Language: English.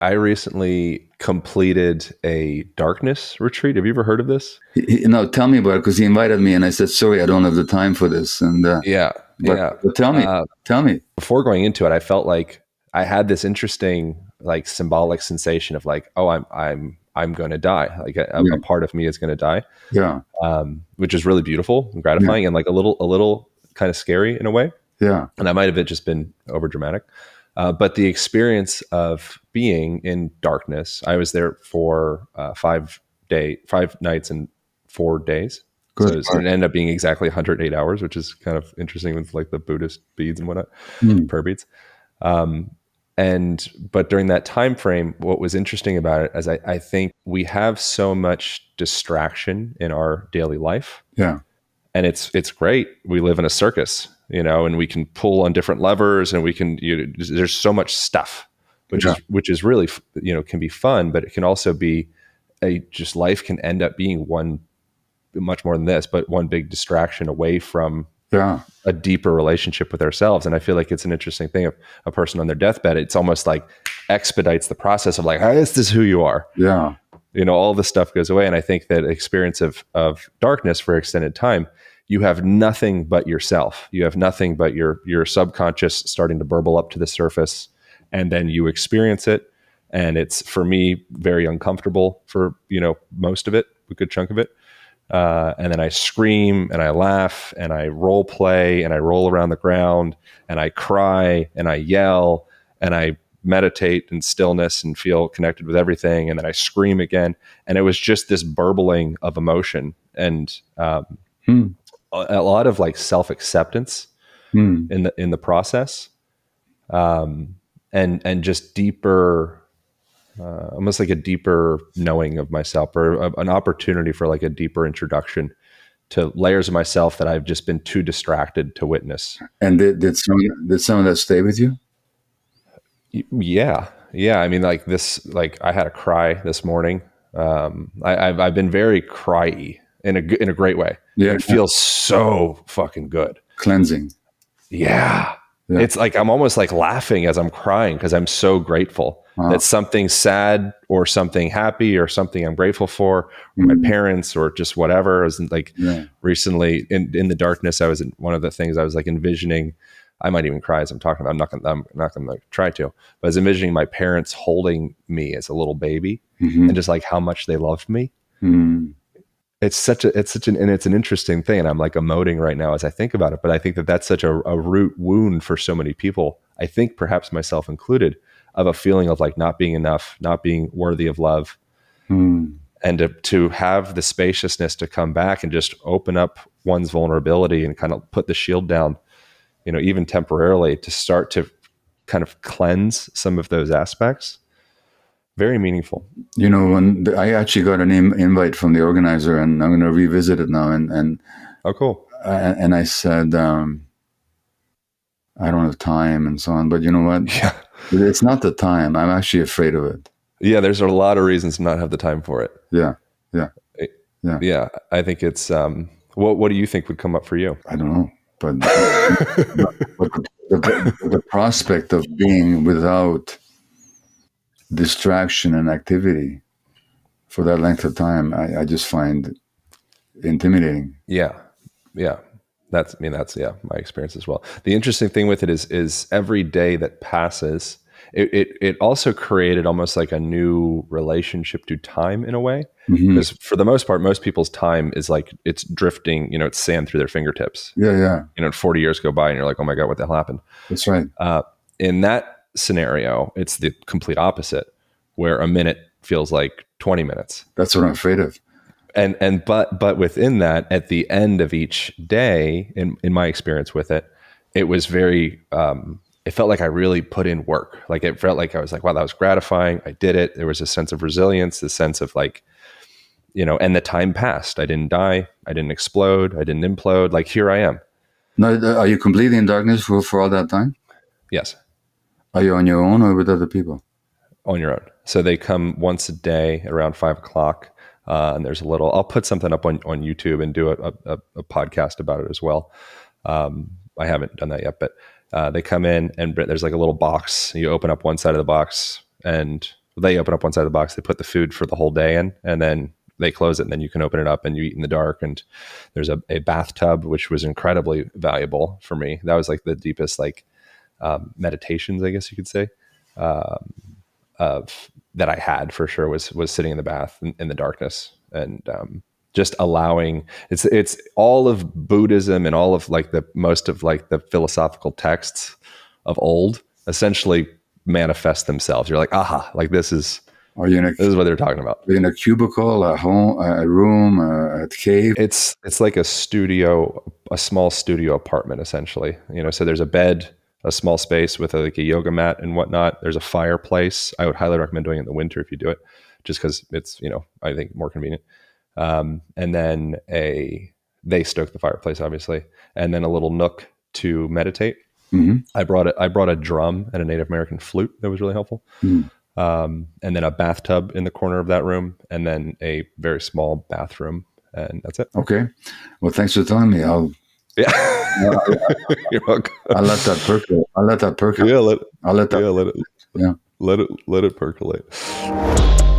I recently completed a darkness retreat. Have you ever heard of this? No, tell me about it, because he invited me, and I said, "Sorry, I don't have the time for this." And Yeah, yeah. but tell me. Before going into it, I felt like I had this interesting, like, symbolic sensation of like, oh, I'm going to die. Like a Yeah, part of me is going to die, yeah, which is really beautiful and yeah, gratifying, and like a little kind of scary in a way. yeah. And that might have just been over dramatic. But the experience of being in darkness, I was there for 5 nights and 4 days. Good. So it ended up being exactly 108 hours, which is kind of interesting with like the Buddhist beads and whatnot, Mm, prayer beads. Um, but during that time frame, what was interesting about it is I think we have so much distraction in our daily life, yeah, and it's great. We live in a circus, and we can pull on different levers, and we can. There's so much stuff, which yeah, is really can be fun, but it can also be just life can end up being one much more than this, but one big distraction away from yeah, a deeper relationship with ourselves. And I feel like it's an interesting thing of a person on their deathbed. It's almost like expedites the process of like, hey, this is who you are. yeah, All this stuff goes away. And I think that experience of darkness for extended time, you have nothing but yourself. You have nothing but your subconscious starting to burble up to the surface, and then you experience it. And it's, for me, very uncomfortable for, most of it, a good chunk of it. And then I scream and I laugh and I role play and I roll around the ground and I cry and I yell and I meditate in stillness and feel connected with everything. And then I scream again. And it was just this burbling of emotion and mm, a lot of like self-acceptance mm. in the process, and just deeper, almost like a deeper knowing of myself, or an opportunity for like a deeper introduction to layers of myself that I've just been too distracted to witness. And did some of that stay with you? Yeah. Yeah. I mean, like this, like I had a cry this morning. I've been very cryy in a great way. Yeah, It feels so fucking good. cleansing. Yeah. Yeah, It's like I'm almost like laughing as I'm crying because I'm so grateful that something sad or something happy or something I'm grateful for, or my parents or just whatever. I was like yeah, recently in the darkness, I was in one of the things I was like envisioning. I might even cry as I'm talking about. I'm not going to try to, but I was envisioning my parents holding me as a little baby, and just like how much they loved me. mm. It's an interesting thing. And I'm like emoting right now as I think about it, but I think that that's such a root wound for so many people. I think perhaps myself included, of a feeling of like not being enough, not being worthy of love. And to have the spaciousness to come back and just open up one's vulnerability and kind of put the shield down, even temporarily, to start to kind of cleanse some of those aspects. Very meaningful. When I actually got an invite from the organizer, and I'm going to revisit it now, and Oh, cool. and I said, I don't have time and so on. But you know what? Yeah. It's not the time. I'm actually afraid of it. Yeah. There's a lot of reasons to not have the time for it. Yeah, yeah, yeah. Yeah. I think it's, what do you think would come up for you? I don't know, but, the prospect of being without distraction and activity for that length of time, I just find intimidating. Yeah. Yeah. That's my experience as well. The interesting thing with it is every day that passes, it also created almost like a new relationship to time in a way. Because for the most part, most people's time is like it's drifting, it's sand through their fingertips. Yeah, yeah. 40 years go by and you're like, oh my God, what the hell happened? That's right. In that scenario, it's the complete opposite, where a minute feels like 20 minutes. That's what I'm afraid of. But within that, at the end of each day, in my experience with it, it was very, it felt like I really put in work. Like it felt like I was like, wow, that was gratifying. I did it. There was a sense of resilience, this sense of like, and the time passed. I didn't die. I didn't explode. I didn't implode. Like, here I am. Now, are you completely in darkness for all that time? Yes. Are you on your own or with other people? On your own. So they come once a day around 5:00. And there's I'll put something up on YouTube and do a podcast about it as well. I haven't done that yet, but they come in and there's like a little box. You open up one side of the box and they open up one side of the box, they put the food for the whole day in, and then they close it, and then you can open it up and you eat in the dark. And there's a bathtub, which was incredibly valuable for me. That was like the deepest, like, meditations, I guess you could say, of that I had for sure was sitting in the bath in the darkness, and just allowing, it's all of Buddhism and all of like the most of like the philosophical texts of old essentially manifest themselves. You're like, aha, like this is what they're talking about. Are you in a cubicle, a home, a room, a cave? It's like a studio, a small studio apartment, essentially. So there's a bed, a small space with like a yoga mat and whatnot. There's a fireplace. I would highly recommend doing it in the winter if you do it, just because it's, I think more convenient. And then they stoke the fireplace, obviously, and then a little nook to meditate. Mm-hmm. I brought a drum and a Native American flute that was really helpful. Mm. And then a bathtub in the corner of that room, and then a very small bathroom, and that's it. Okay. Well, thanks for telling me. Yeah. You're welcome. I'll let that percolate. Yeah, I'll let that. let it percolate.